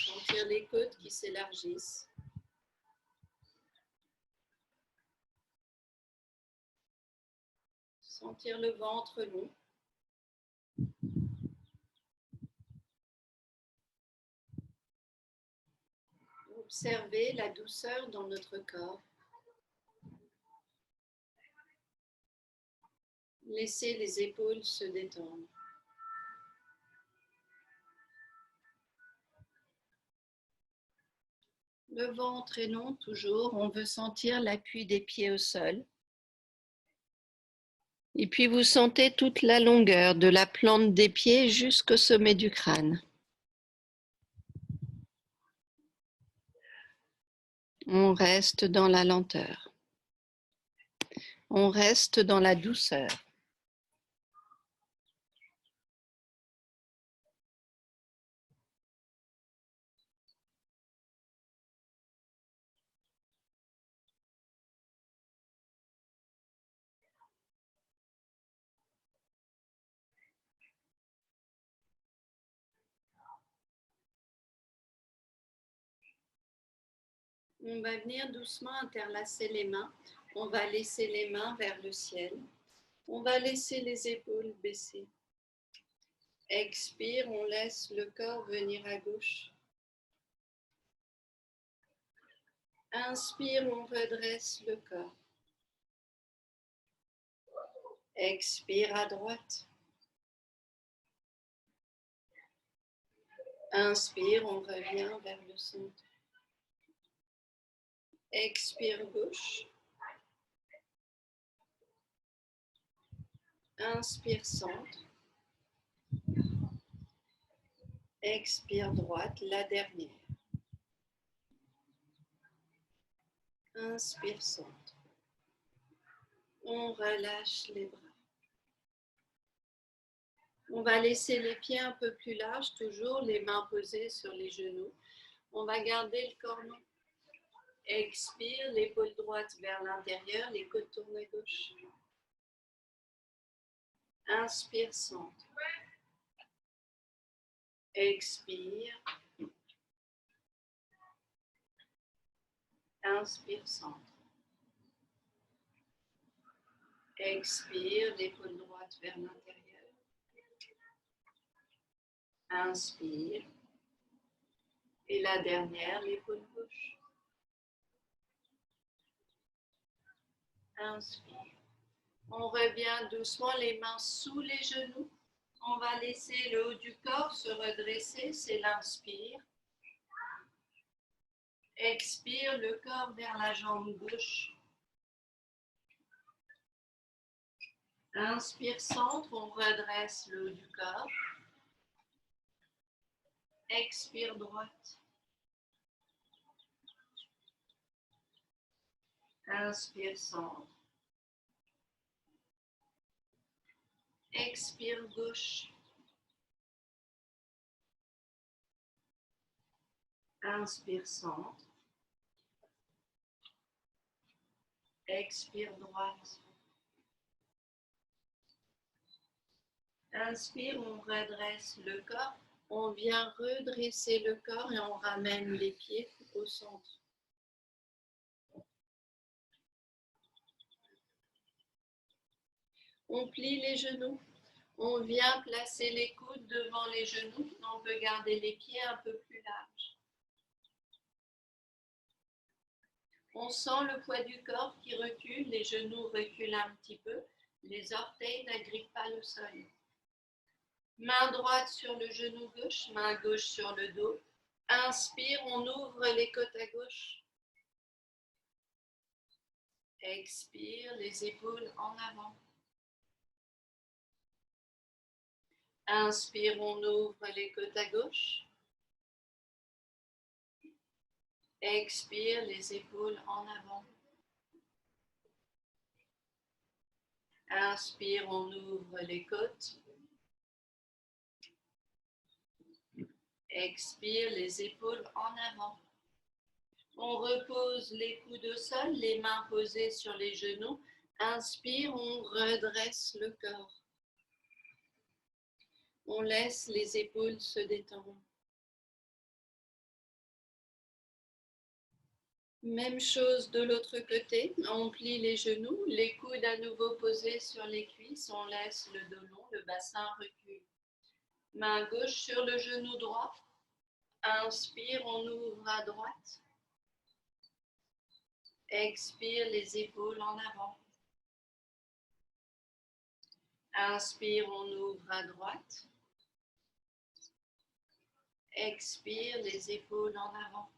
Sentir les côtes qui s'élargissent. Sentir le ventre long. Observer la douceur dans notre corps. Laissez les épaules se détendre. Le ventre est long toujours, on veut sentir l'appui des pieds au sol. Et puis vous sentez toute la longueur de la plante des pieds jusqu'au sommet du crâne. On reste dans la lenteur. On reste dans la douceur. On va venir doucement interlacer les mains. On va laisser les mains vers le ciel. On va laisser les épaules baisser. Expire, on laisse le corps venir à gauche. Inspire, on redresse le corps. Expire à droite. Inspire, on revient vers le centre. Expire gauche. Inspire centre. Expire droite, la dernière. Inspire centre. On relâche les bras. On va laisser les pieds un peu plus larges, toujours les mains posées sur les genoux. On va garder le corps long. Expire, l'épaule droite vers l'intérieur, les côtes tournent à gauche. Inspire, centre. Expire. Inspire, centre. Expire, l'épaule droite vers l'intérieur. Inspire. Et la dernière, l'épaule gauche. Inspire. On revient doucement, les mains sous les genoux. On va laisser le haut du corps se redresser, c'est l'inspire. Expire, le corps vers la jambe gauche. Inspire, centre, on redresse le haut du corps. Expire, droite. Inspire, centre. Expire, gauche. Inspire, centre. Expire, droite. Inspire, on redresse le corps. On vient redresser le corps et on ramène les pieds au centre. On plie les genoux. On vient placer les coudes devant les genoux. On peut garder les pieds un peu plus larges. On sent le poids du corps qui recule. Les genoux reculent un petit peu. Les orteils n'agrippent pas le sol. Main droite sur le genou gauche, main gauche sur le dos. Inspire, on ouvre les côtes à gauche. Expire, les épaules en avant. Inspire, on ouvre les côtes à gauche. Expire, les épaules en avant. Inspire, on ouvre les côtes. Expire, les épaules en avant. On repose les coudes au sol, les mains posées sur les genoux. Inspire, on redresse le corps. On laisse les épaules se détendre. Même chose de l'autre côté, on plie les genoux, les coudes à nouveau posés sur les cuisses, on laisse le dos long, le bassin recule. Main gauche sur le genou droit, inspire, on ouvre à droite. Expire, les épaules en avant. Inspire, on ouvre à droite. Expire, les épaules en avant.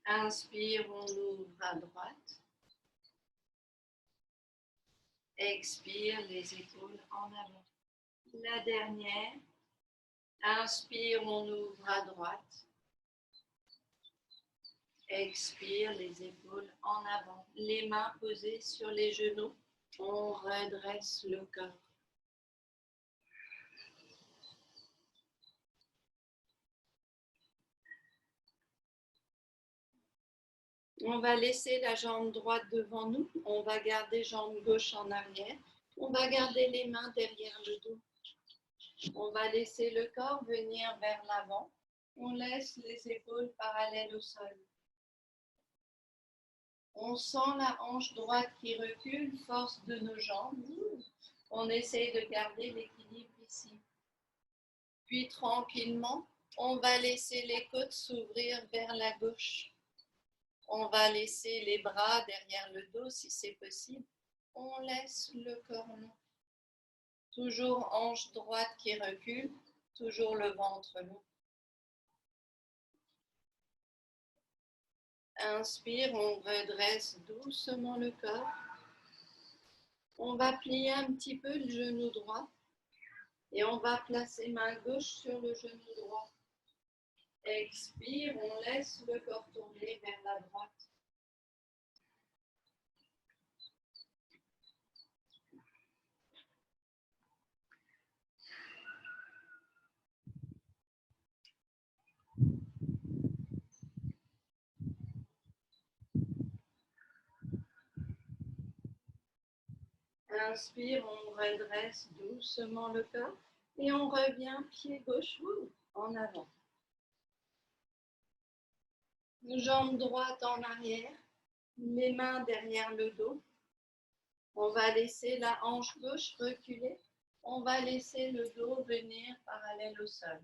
Inspire, on ouvre à droite. Expire, les épaules en avant. La dernière. Inspire, on ouvre à droite. Expire, les épaules en avant. Les mains posées sur les genoux. On redresse le corps. On va laisser la jambe droite devant nous. On va garder jambe gauche en arrière. On va garder les mains derrière le dos. On va laisser le corps venir vers l'avant. On laisse les épaules parallèles au sol. On sent la hanche droite qui recule, force de nos jambes. On essaye de garder l'équilibre ici. Puis tranquillement, on va laisser les côtes s'ouvrir vers la gauche. On va laisser les bras derrière le dos si c'est possible. On laisse le corps long. Toujours hanche droite qui recule, toujours le ventre long. Inspire, on redresse doucement le corps. On va plier un petit peu le genou droit et on va placer main gauche sur le genou droit. Expire, on laisse le corps tourner vers la droite. Inspire, on redresse doucement le corps et on revient pied gauche en avant. Jambe droite en arrière, les mains derrière le dos. On va laisser la hanche gauche reculer. On va laisser le dos venir parallèle au sol.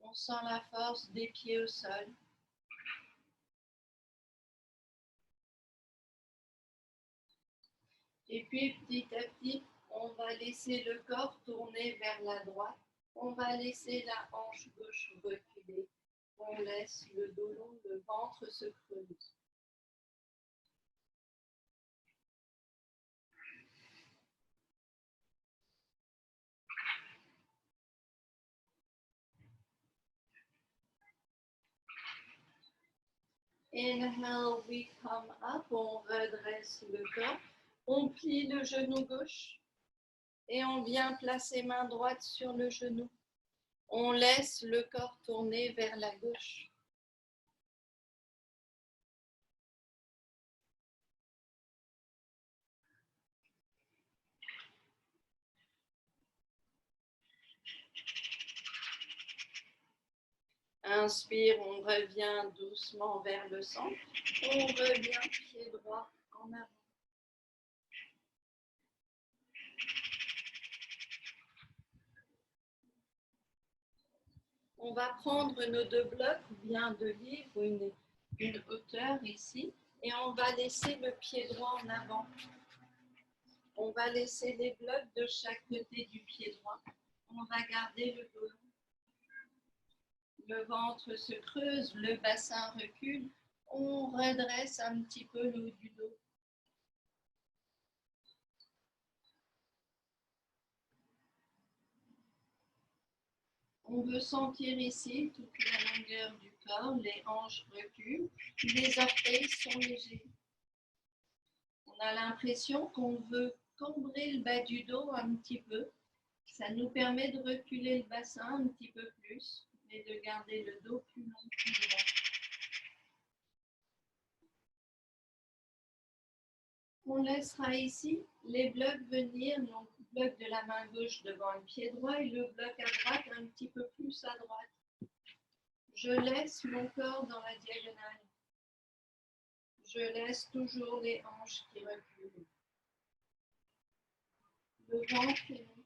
On sent la force des pieds au sol. Et puis petit à petit, on va laisser le corps tourner vers la droite. On va laisser la hanche gauche reculer. On laisse le dos long, le ventre se creuse. Inhale, we come up. On redresse le corps. On plie le genou gauche. Et on vient placer main droite sur le genou. On laisse le corps tourner vers la gauche. Inspire, on revient doucement vers le centre. On revient pied droit en avant. On va prendre nos deux blocs, bien de livres, une hauteur ici, et on va laisser le pied droit en avant. On va laisser les blocs de chaque côté du pied droit. On va garder le dos. Le ventre se creuse, le bassin recule. On redresse un petit peu le haut du dos. On veut sentir ici toute la longueur du corps, les hanches reculent, les orteils sont légers. On a l'impression qu'on veut cambrer le bas du dos un petit peu. Ça nous permet de reculer le bassin un petit peu plus et de garder le dos plus long, plus droit. On laissera ici les blocs venir, donc bloc de la main gauche devant le pied droit et le bloc à droite un petit peu plus à droite. Je laisse mon corps dans la diagonale. Je laisse toujours les hanches qui reculent. Le ventre est long.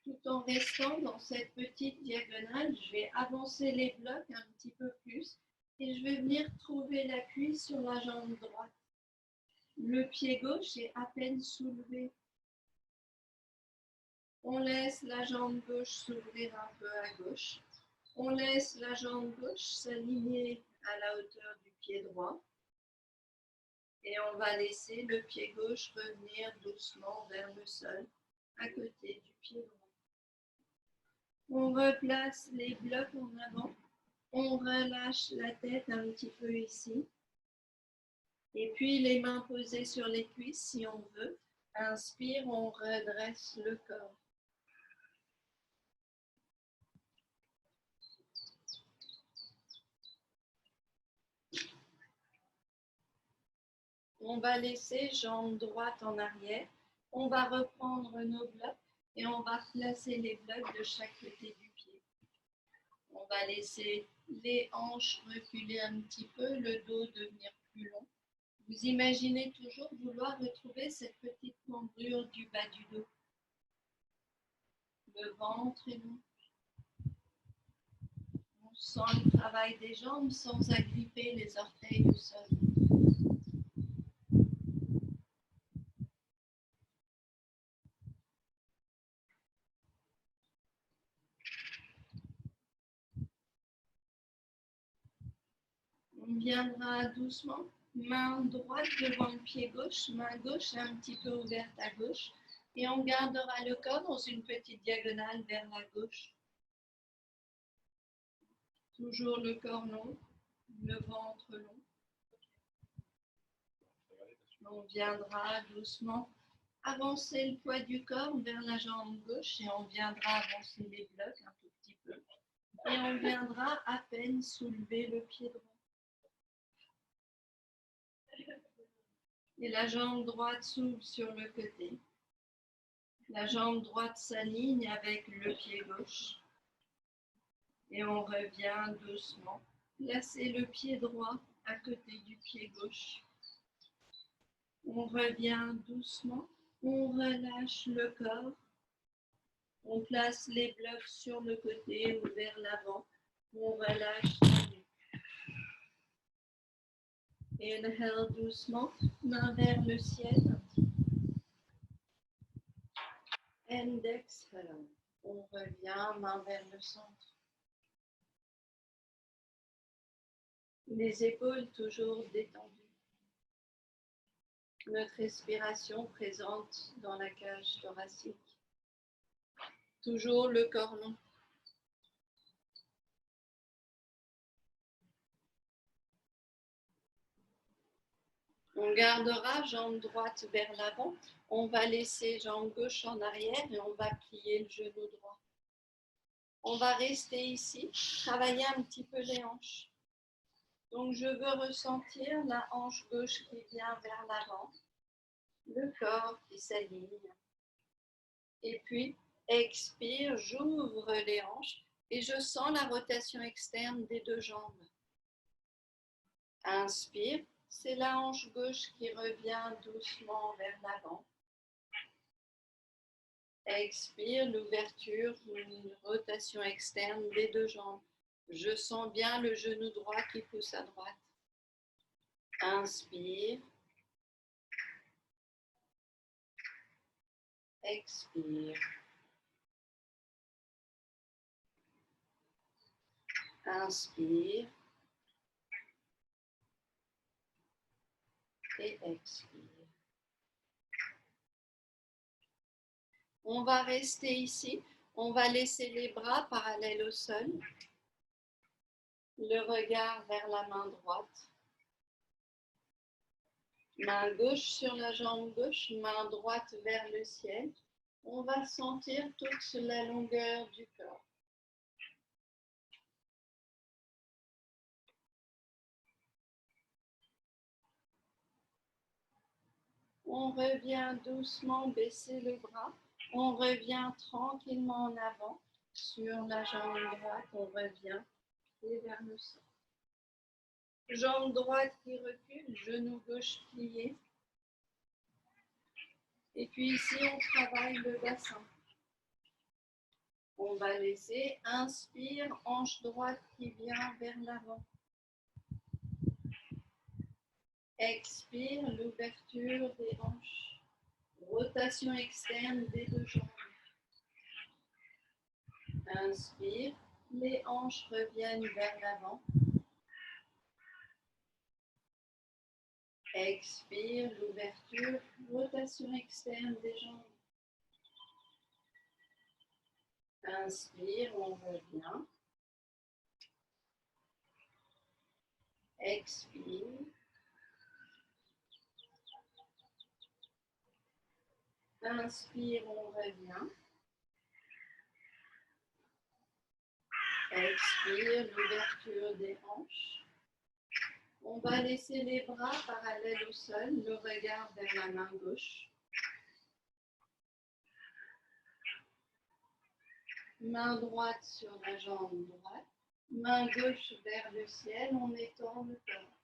Tout en restant dans cette petite diagonale, je vais avancer les blocs un petit peu plus et je vais venir trouver l'appui sur la jambe droite. Le pied gauche est à peine soulevé. On laisse la jambe gauche s'ouvrir un peu à gauche. On laisse la jambe gauche s'aligner à la hauteur du pied droit. Et on va laisser le pied gauche revenir doucement vers le sol, à côté du pied droit. On replace les blocs en avant. On relâche la tête un petit peu ici. Et puis les mains posées sur les cuisses si on veut. Inspire, on redresse le corps. On va laisser jambe droite en arrière. On va reprendre nos blocs et on va placer les blocs de chaque côté du pied. On va laisser les hanches reculer un petit peu, le dos devenir plus long. Vous imaginez toujours vouloir retrouver cette petite cambrure du bas du dos. Le ventre est long. On sent le travail des jambes sans agripper les orteils au sol. On viendra doucement, main droite devant le pied gauche, main gauche un petit peu ouverte à gauche, et on gardera le corps dans une petite diagonale vers la gauche. Toujours le corps long, le ventre long. On viendra doucement avancer le poids du corps vers la jambe gauche et on viendra avancer les blocs un tout petit peu. Et on viendra à peine soulever le pied droit. Et la jambe droite s'ouvre sur le côté. La jambe droite s'aligne avec le pied gauche. Et on revient doucement. Placer le pied droit à côté du pied gauche. On revient doucement. On relâche le corps. On place les blocs sur le côté ou vers l'avant. On relâche la nuque. Inhale doucement, main vers le ciel. And exhale. On revient, main vers le centre. Les épaules toujours détendues. Notre respiration présente dans la cage thoracique. Toujours le corps long. On gardera jambe droite vers l'avant. On va laisser jambe gauche en arrière et on va plier le genou droit. On va rester ici, travailler un petit peu les hanches. Donc je veux ressentir la hanche gauche qui vient vers l'avant, le corps qui s'aligne. Et puis, expire, j'ouvre les hanches et je sens la rotation externe des deux jambes. Inspire, c'est la hanche gauche qui revient doucement vers l'avant. Expire, l'ouverture, une rotation externe des deux jambes. Je sens bien le genou droit qui pousse à droite. Inspire. Expire. Inspire. Et expire. On va rester ici. On va laisser les bras parallèles au sol. Le regard vers la main droite. Main gauche sur la jambe gauche, main droite vers le ciel. On va sentir toute la longueur du corps. On revient doucement baisser le bras. On revient tranquillement en avant. Sur la jambe droite, on revient et vers le sol. Jambe droite qui recule, genou gauche plié. Et puis ici, on travaille le bassin. On va laisser, inspire, hanche droite qui vient vers l'avant. Expire, l'ouverture des hanches. Rotation externe des deux jambes. Inspire, les hanches reviennent vers l'avant. Expire, l'ouverture, rotation externe des jambes. Inspire, on revient. Expire. Inspire, on revient. Expire, l'ouverture des hanches. On va laisser les bras parallèles au sol, le regard vers la main gauche. Main droite sur la jambe droite. Main gauche vers le ciel, on étend le corps.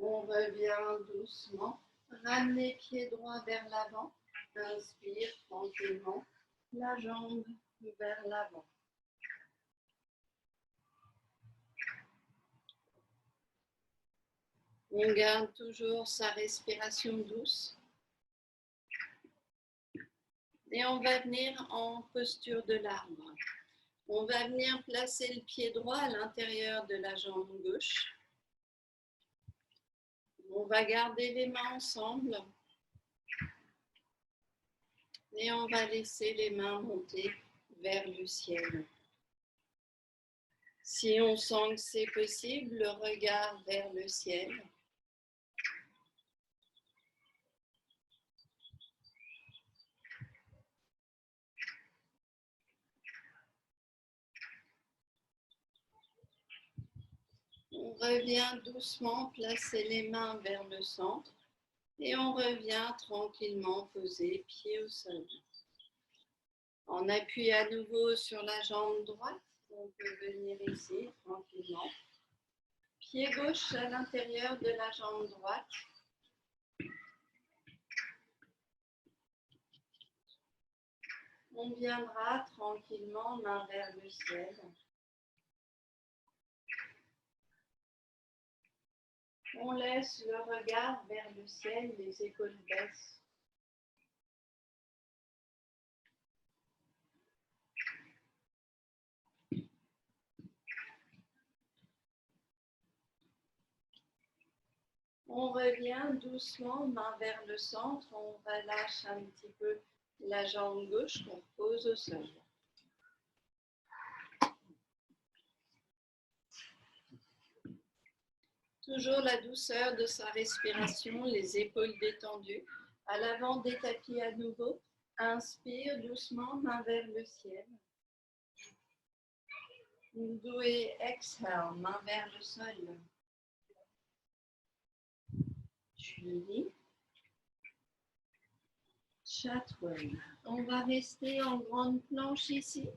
On revient doucement. Ramenez pied droit vers l'avant. Inspire tranquillement. La jambe vers l'avant. On garde toujours sa respiration douce. Et on va venir en posture de l'arbre. On va venir placer le pied droit à l'intérieur de la jambe gauche. On va garder les mains ensemble. Et on va laisser les mains monter vers le ciel. Si on sent que c'est possible, le regard vers le ciel. On revient doucement, placer les mains vers le centre et on revient tranquillement poser pied au sol. On appuie à nouveau sur la jambe droite, on peut venir ici tranquillement. Pied gauche à l'intérieur de la jambe droite. On viendra tranquillement main vers le ciel. On laisse le regard vers le ciel, les épaules baissent. On revient doucement, main vers le centre, on relâche un petit peu la jambe gauche qu'on pose au sol. Toujours la douceur de sa respiration, les épaules détendues. À l'avant des tapis à nouveau. Inspire doucement, main vers le ciel. Doué, exhale, main vers le sol. Puis, chatouille. On va rester en grande planche ici.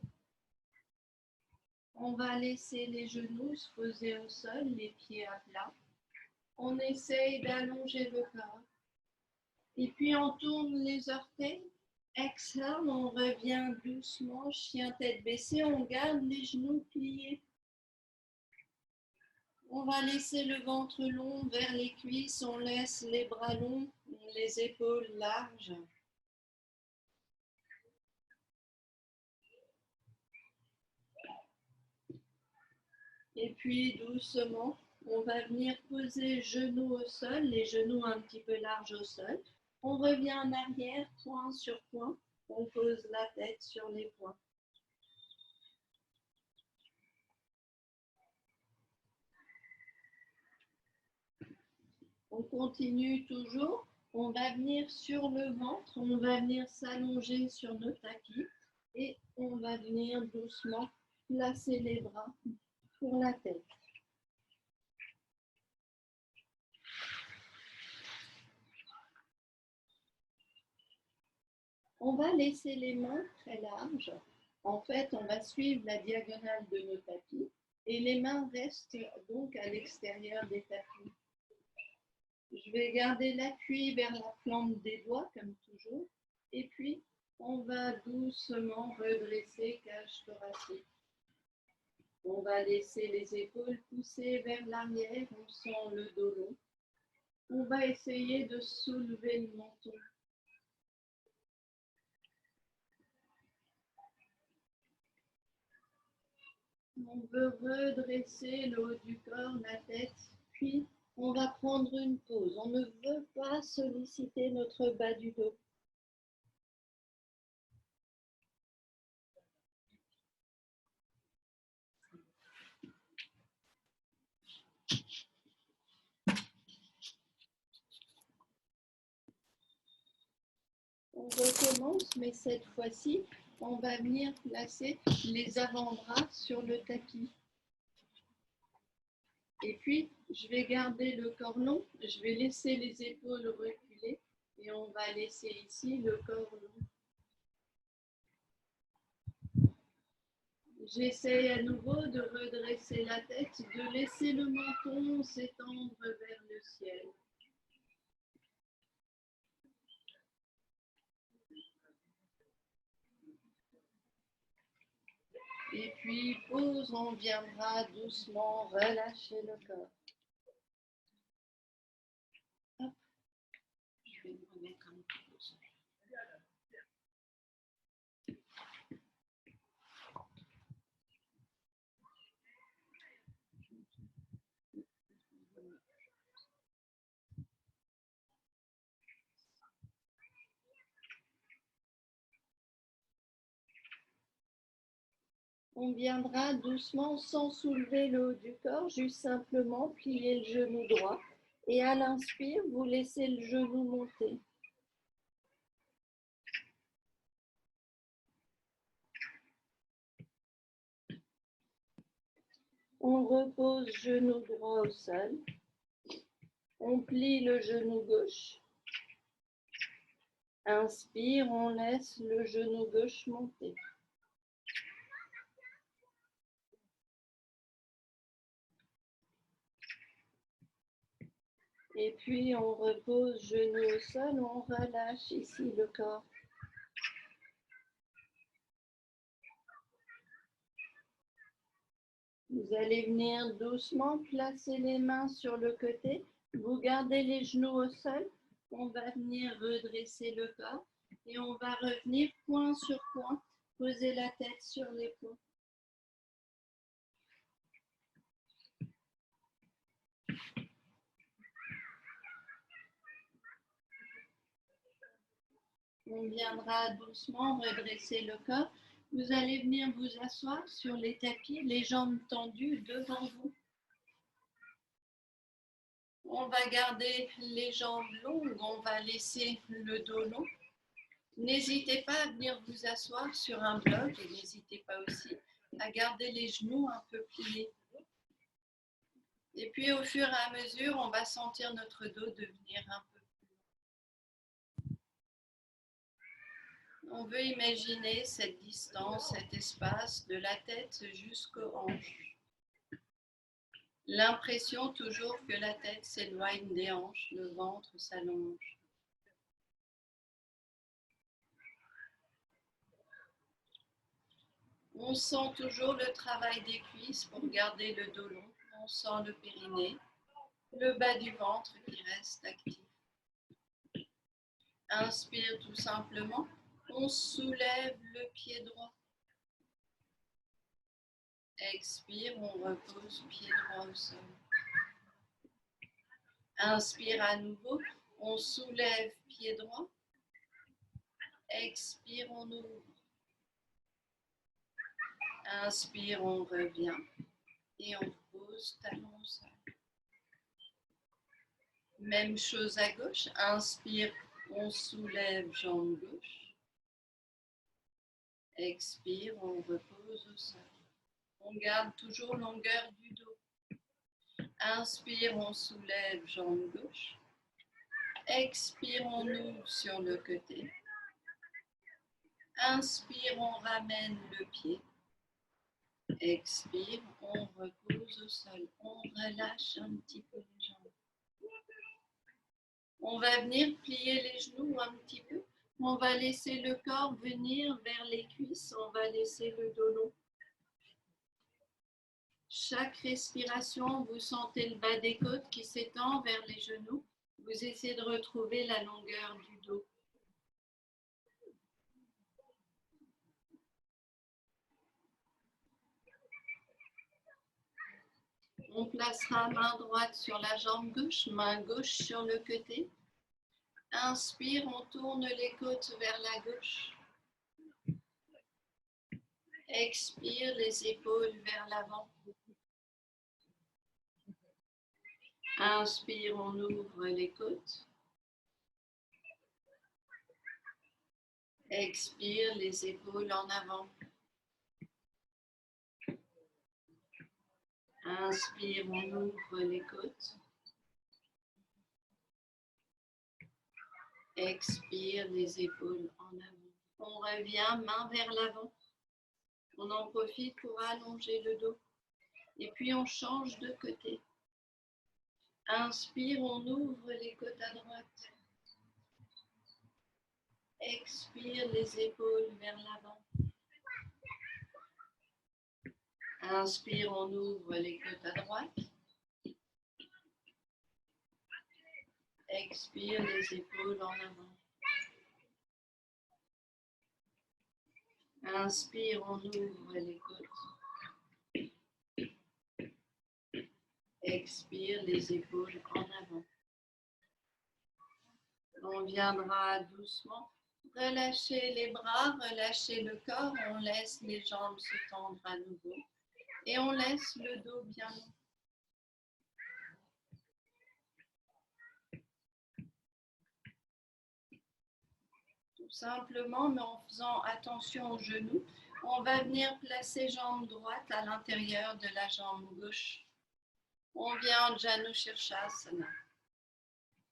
On va laisser les genoux se poser au sol, les pieds à plat. On essaye d'allonger le corps. Et puis on tourne les orteils. Exhale, on revient doucement, chien tête baissée. On garde les genoux pliés. On va laisser le ventre long vers les cuisses. On laisse les bras longs, les épaules larges. Et puis doucement, on va venir poser genoux au sol, les genoux un petit peu larges au sol. On revient en arrière, point sur point. On pose la tête sur les poings. On continue toujours. On va venir sur le ventre. On va venir s'allonger sur nos tapis. Et on va venir doucement placer les bras pour la tête. On va laisser les mains très larges. En fait, on va suivre la diagonale de nos tapis et les mains restent donc à l'extérieur des tapis. Je vais garder l'appui vers la plante des doigts, comme toujours. Et puis, on va doucement redresser cage thoracique. On va laisser les épaules pousser vers l'arrière, on sent le dos long. On va essayer de soulever le menton. On veut redresser le haut du corps, la tête, puis on va prendre une pause. On ne veut pas solliciter notre bas du dos. On recommence, mais cette fois-ci, on va venir placer les avant-bras sur le tapis. Et puis, je vais garder le corps long, je vais laisser les épaules reculer et on va laisser ici le corps long. J'essaie à nouveau de redresser la tête, de laisser le menton s'étendre vers le ciel. Et puis, pause, on viendra doucement relâcher le corps. Hop. Je vais me remettre un petit peu ça. On viendra doucement sans soulever le haut du corps, juste simplement plier le genou droit. Et à l'inspire, vous laissez le genou monter. On repose genou droit au sol. On plie le genou gauche. Inspire, on laisse le genou gauche monter. Et puis, on repose genou au sol, on relâche ici le corps. Vous allez venir doucement placer les mains sur le côté. Vous gardez les genoux au sol. On va venir redresser le corps et on va revenir point sur point, poser la tête sur les poings. On viendra doucement redresser le corps. Vous allez venir vous asseoir sur les tapis, les jambes tendues devant vous. On va garder les jambes longues, on va laisser le dos long. N'hésitez pas à venir vous asseoir sur un bloc et n'hésitez pas aussi à garder les genoux un peu pliés. Et puis au fur et à mesure, on va sentir notre dos devenir un peu plus long. On veut imaginer cette distance, cet espace de la tête jusqu'aux hanches. L'impression toujours que la tête s'éloigne des hanches, le ventre s'allonge. On sent toujours le travail des cuisses pour garder le dos long. On sent le périnée, le bas du ventre qui reste actif. Inspire tout simplement. On soulève le pied droit. Expire, on repose pied droit au sol. Inspire à nouveau. On soulève pied droit. Expire, on ouvre. Inspire, on revient. Et on pose talon au sol. Même chose à gauche. Inspire, on soulève jambe gauche. Expire, on repose au sol. On garde toujours longueur du dos. Inspire, on soulève jambe gauche. Expire, on ouvre sur le côté. Inspire, on ramène le pied. Expire, on repose au sol. On relâche un petit peu les jambes. On va venir plier les genoux un petit peu. On va laisser le corps venir vers les cuisses. On va laisser le dos long. Chaque respiration, vous sentez le bas des côtes qui s'étend vers les genoux. Vous essayez de retrouver la longueur du dos. On placera main droite sur la jambe gauche, main gauche sur le côté. Inspire, on tourne les côtes vers la gauche. Expire, les épaules vers l'avant. Inspire, on ouvre les côtes. Expire, les épaules en avant. Inspire, on ouvre les côtes. Expire, les épaules en avant. On revient main vers l'avant. On en profite pour allonger le dos. Et puis on change de côté. Inspire, on ouvre les côtes à droite. Expire, les épaules vers l'avant. Inspire, on ouvre les côtes à droite. Expire, les épaules en avant. Inspire, on ouvre les côtes. Expire, les épaules en avant. On viendra doucement relâcher les bras, relâcher le corps. On laisse les jambes se tendre à nouveau. Et on laisse le dos bien long. Tout simplement, mais en faisant attention aux genoux, on va venir placer jambe droite à l'intérieur de la jambe gauche. On vient en Janu Shirshasana.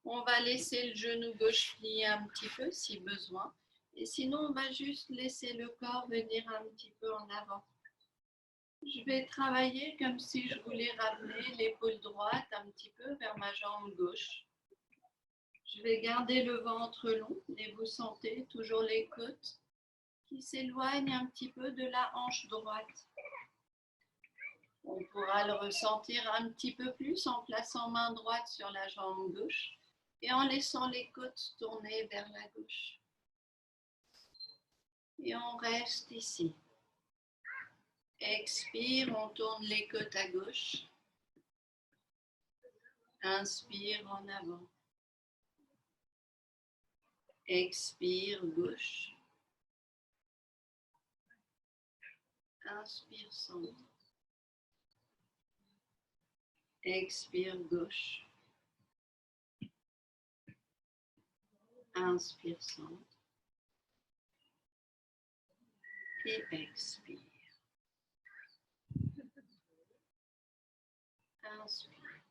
On va laisser le genou gauche plier un petit peu si besoin. Et sinon, on va juste laisser le corps venir un petit peu en avant. Je vais travailler comme si je voulais ramener l'épaule droite un petit peu vers ma jambe gauche. Je vais garder le ventre long et vous sentez toujours les côtes qui s'éloignent un petit peu de la hanche droite. On pourra le ressentir un petit peu plus en plaçant main droite sur la jambe gauche et en laissant les côtes tourner vers la gauche. Et on reste ici. Expire, on tourne les côtes à gauche. Inspire en avant. Expire, gauche. Inspire, centre. Expire, gauche. Inspire, centre. Et expire. Inspire.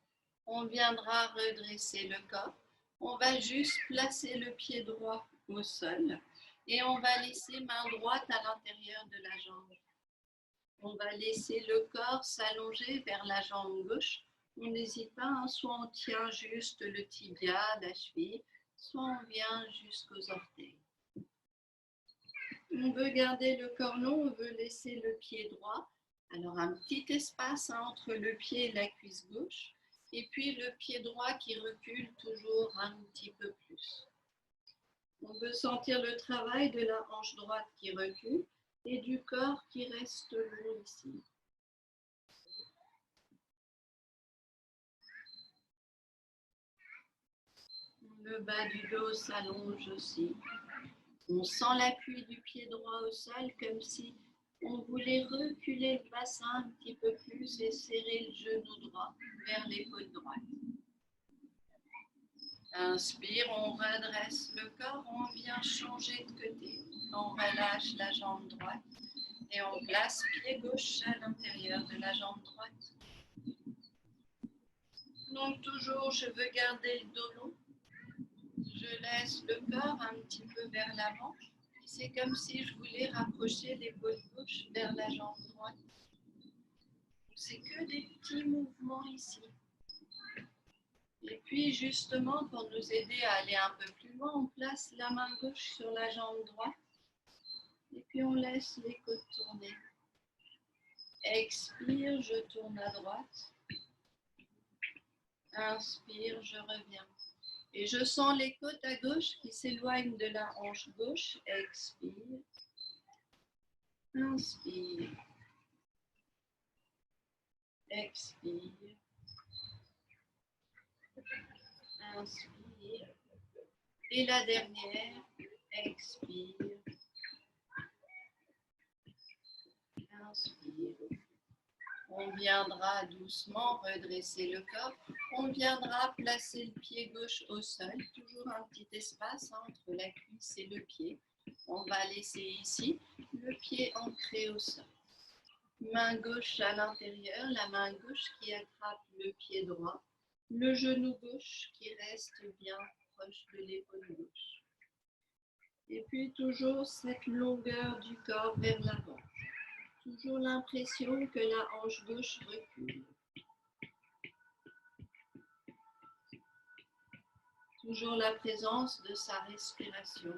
On viendra redresser le corps. On va juste placer le pied droit au sol et on va laisser main droite à l'intérieur de la jambe. On va laisser le corps s'allonger vers la jambe gauche. On n'hésite pas, soit on tient juste le tibia, la cheville, soit on vient jusqu'aux orteils. On veut garder le corps long, on veut laisser le pied droit. Alors un petit espace entre le pied et la cuisse gauche. Et puis le pied droit qui recule toujours un petit peu plus. On peut sentir le travail de la hanche droite qui recule et du corps qui reste long ici. Le bas du dos s'allonge aussi. On sent l'appui du pied droit au sol comme si on voulait reculer le bassin un petit peu plus et serrer le genou droit vers l'épaule droite. Inspire, on redresse le corps, on vient changer de côté. On relâche la jambe droite et on place pied gauche à l'intérieur de la jambe droite. Donc toujours, je veux garder le dos long. Je laisse le corps un petit peu vers l'avant. C'est comme si je voulais rapprocher l'épaule gauche vers la jambe droite. C'est que des petits mouvements ici. Et puis justement, pour nous aider à aller un peu plus loin, on place la main gauche sur la jambe droite. Et puis on laisse les côtes tourner. Expire, je tourne à droite. Inspire, je reviens. Et je sens les côtes à gauche qui s'éloignent de la hanche gauche. Expire. Inspire. Expire. Inspire. Et la dernière. Expire. Inspire. On viendra doucement redresser le corps. On viendra placer le pied gauche au sol. Toujours un petit espace entre la cuisse et le pied. On va laisser ici le pied ancré au sol. Main gauche à l'intérieur, la main gauche qui attrape le pied droit. Le genou gauche qui reste bien proche de l'épaule gauche. Et puis toujours cette longueur du corps vers l'avant. Toujours l'impression que la hanche gauche recule. Toujours la présence de sa respiration.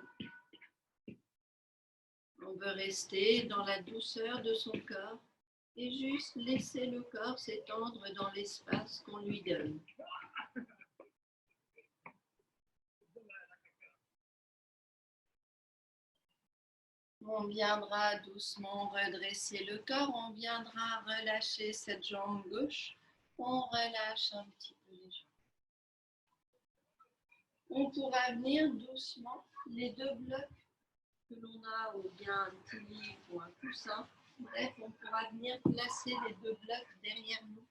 On veut rester dans la douceur de son corps et juste laisser le corps s'étendre dans l'espace qu'on lui donne. On viendra doucement redresser le corps, on viendra relâcher cette jambe gauche, on relâche un petit peu les jambes. On pourra venir doucement, les deux blocs que l'on a, ou bien un petit lit ou un coussin, bref, on pourra venir placer les deux blocs derrière nous.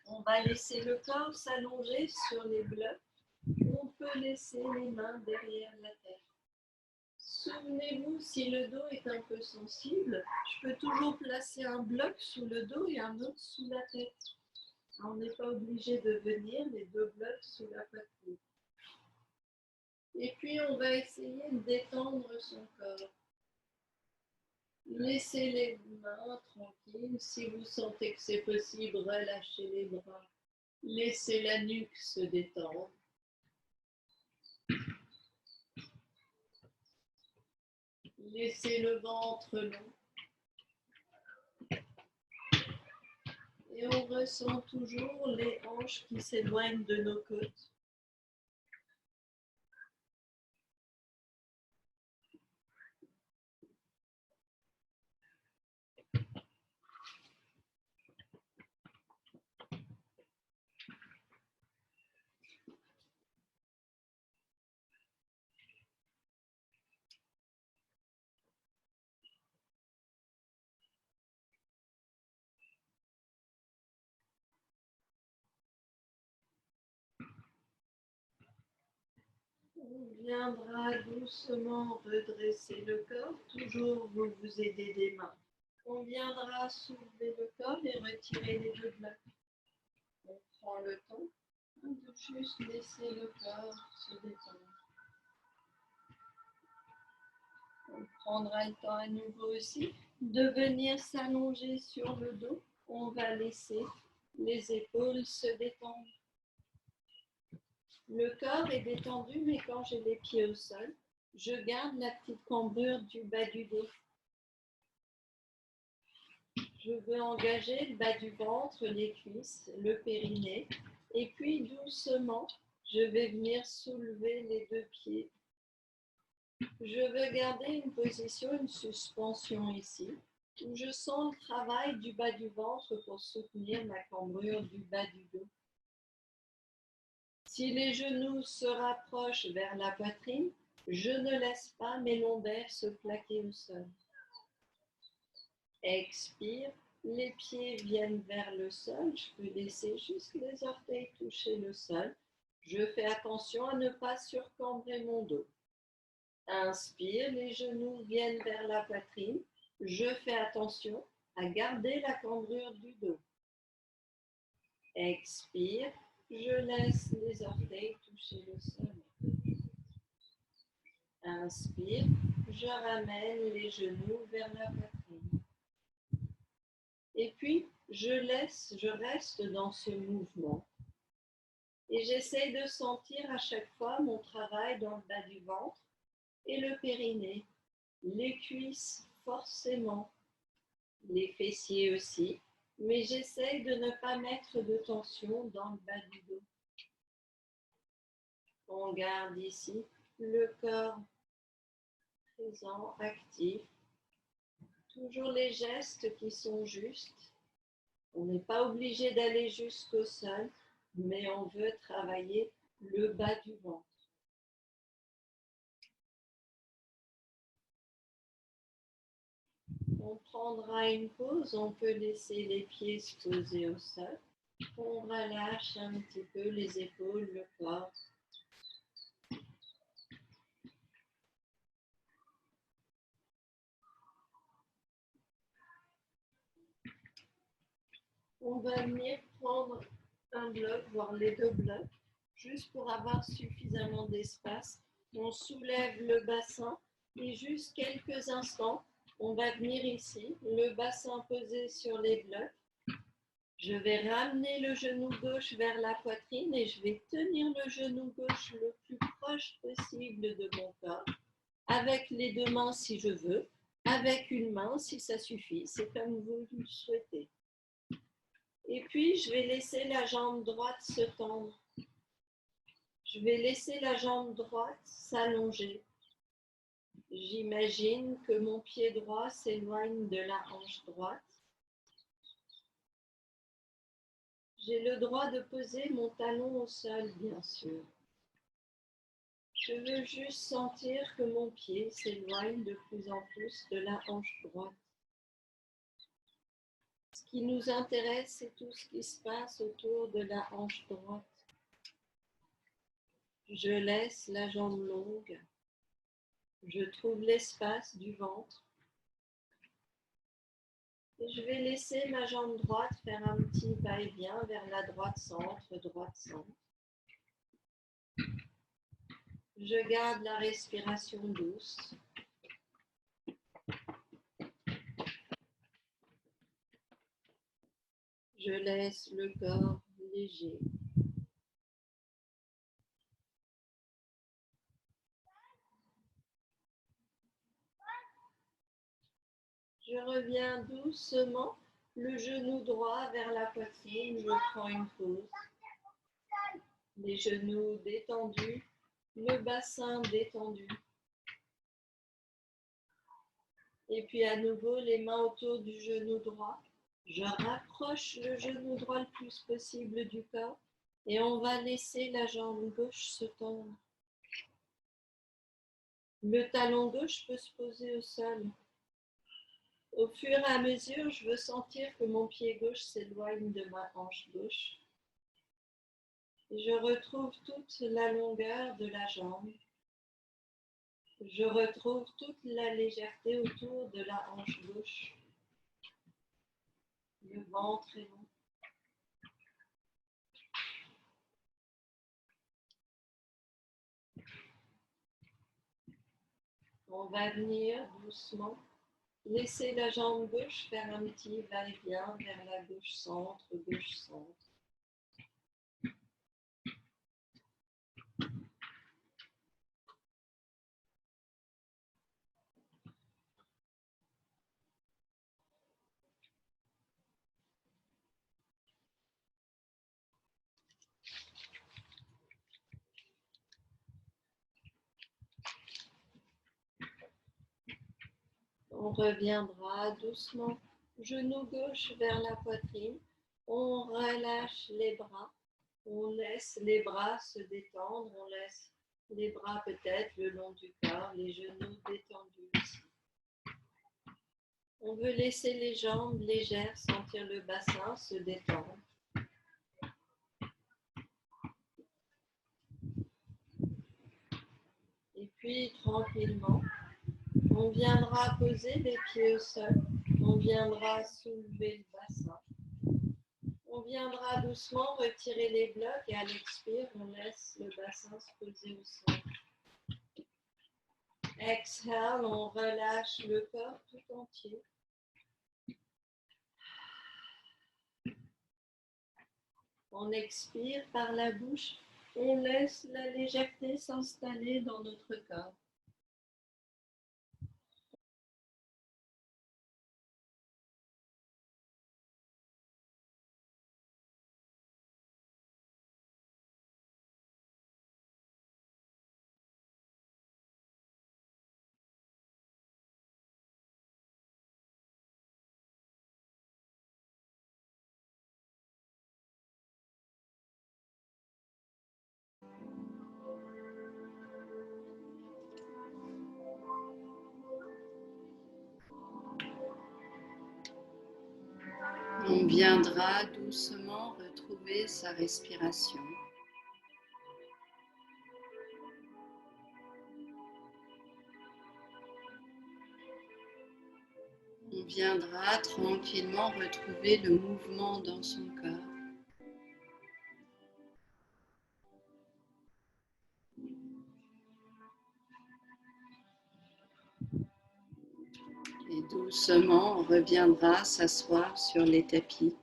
On va laisser le corps s'allonger sur les blocs, on peut laisser les mains derrière la tête. Souvenez-vous, si le dos est un peu sensible, je peux toujours placer un bloc sous le dos et un autre sous la tête. On n'est pas obligé de venir les deux blocs sous la poitrine. Et puis, on va essayer de détendre son corps. Laissez les mains tranquilles. Si vous sentez que c'est possible, relâchez les bras. Laissez la nuque se détendre. Laissez le ventre long. Et on ressent toujours les hanches qui s'éloignent de nos côtes. On viendra doucement redresser le corps, toujours vous vous aidez des mains. On viendra soulever le corps et retirer les deux blocs. On prend le temps de juste laisser le corps se détendre. On prendra le temps à nouveau aussi de venir s'allonger sur le dos. On va laisser les épaules se détendre. Le corps est détendu, mais quand j'ai les pieds au sol, je garde la petite cambrure du bas du dos. Je veux engager le bas du ventre, les cuisses, le périnée. Et puis doucement, je vais venir soulever les deux pieds. Je veux garder une position, une suspension ici, où je sens le travail du bas du ventre pour soutenir ma cambrure du bas du dos. Si les genoux se rapprochent vers la poitrine, je ne laisse pas mes lombaires se plaquer au sol. Expire, les pieds viennent vers le sol, je peux laisser juste les orteils toucher le sol. Je fais attention à ne pas surcambrer mon dos. Inspire, les genoux viennent vers la poitrine. Je fais attention à garder la cambrure du dos. Expire, je laisse les orteils toucher le sol. Inspire, je ramène les genoux vers la poitrine. Et puis, je reste dans ce mouvement. Et j'essaie de sentir à chaque fois mon travail dans le bas du ventre et le périnée, les cuisses forcément, les fessiers aussi, mais j'essaie de ne pas mettre de tension dans le bas du dos. On garde ici le corps présent, actif, toujours les gestes qui sont justes. On n'est pas obligé d'aller jusqu'au sol, mais on veut travailler le bas du ventre. On prendra une pause, on peut laisser les pieds se poser au sol. On relâche un petit peu les épaules, le corps. On va venir prendre un bloc, voire les deux blocs, juste pour avoir suffisamment d'espace. On soulève le bassin et juste quelques instants, on va venir ici, le bassin posé sur les blocs. Je vais ramener le genou gauche vers la poitrine et je vais tenir le genou gauche le plus proche possible de mon corps, avec les deux mains si je veux, avec une main si ça suffit, c'est comme vous le souhaitez. Et puis, je vais laisser la jambe droite se tendre. Je vais laisser la jambe droite s'allonger. J'imagine que mon pied droit s'éloigne de la hanche droite. J'ai le droit de poser mon talon au sol, bien sûr. Je veux juste sentir que mon pied s'éloigne de plus en plus de la hanche droite. Ce qui nous intéresse, c'est tout ce qui se passe autour de la hanche droite. Je laisse la jambe longue. Je trouve l'espace du ventre. Et je vais laisser ma jambe droite faire un petit va-et-vient vers la droite-centre, droite-centre. Je garde la respiration douce. Je laisse le corps léger. Je reviens doucement, le genou droit vers la poitrine. Je prends une pause. Les genoux détendus, le bassin détendu. Et puis à nouveau, les mains autour du genou droit. Je rapproche le genou droit le plus possible du corps et on va laisser la jambe gauche se tendre. Le talon gauche peut se poser au sol. Au fur et à mesure, je veux sentir que mon pied gauche s'éloigne de ma hanche gauche. Et je retrouve toute la longueur de la jambe. Je retrouve toute la légèreté autour de la hanche gauche. Le ventre est long. On va venir doucement, laisser la jambe gauche faire un petit va-et-vient vers la gauche-centre, gauche-centre. On reviendra doucement, genou gauche vers la poitrine. On relâche les bras. On laisse les bras se détendre. On laisse les bras peut-être le long du corps, les genoux détendus aussi. On veut laisser les jambes légères, sentir le bassin se détendre. Et puis Puis tranquillement, on viendra poser les pieds au sol. On viendra soulever le bassin. On viendra doucement retirer les blocs et à l'expire, on laisse le bassin se poser au sol. Exhale, on relâche le corps tout entier. On expire par la bouche, on laisse la légèreté s'installer dans notre corps. On viendra doucement retrouver sa respiration. On viendra tranquillement retrouver le mouvement dans son corps. Et doucement, on reviendra s'asseoir sur les tapis.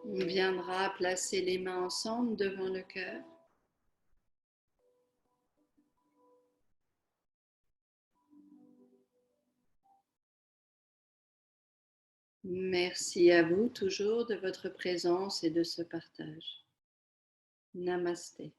On viendra placer les mains ensemble devant le cœur. Merci à vous toujours de votre présence et de ce partage. Namasté.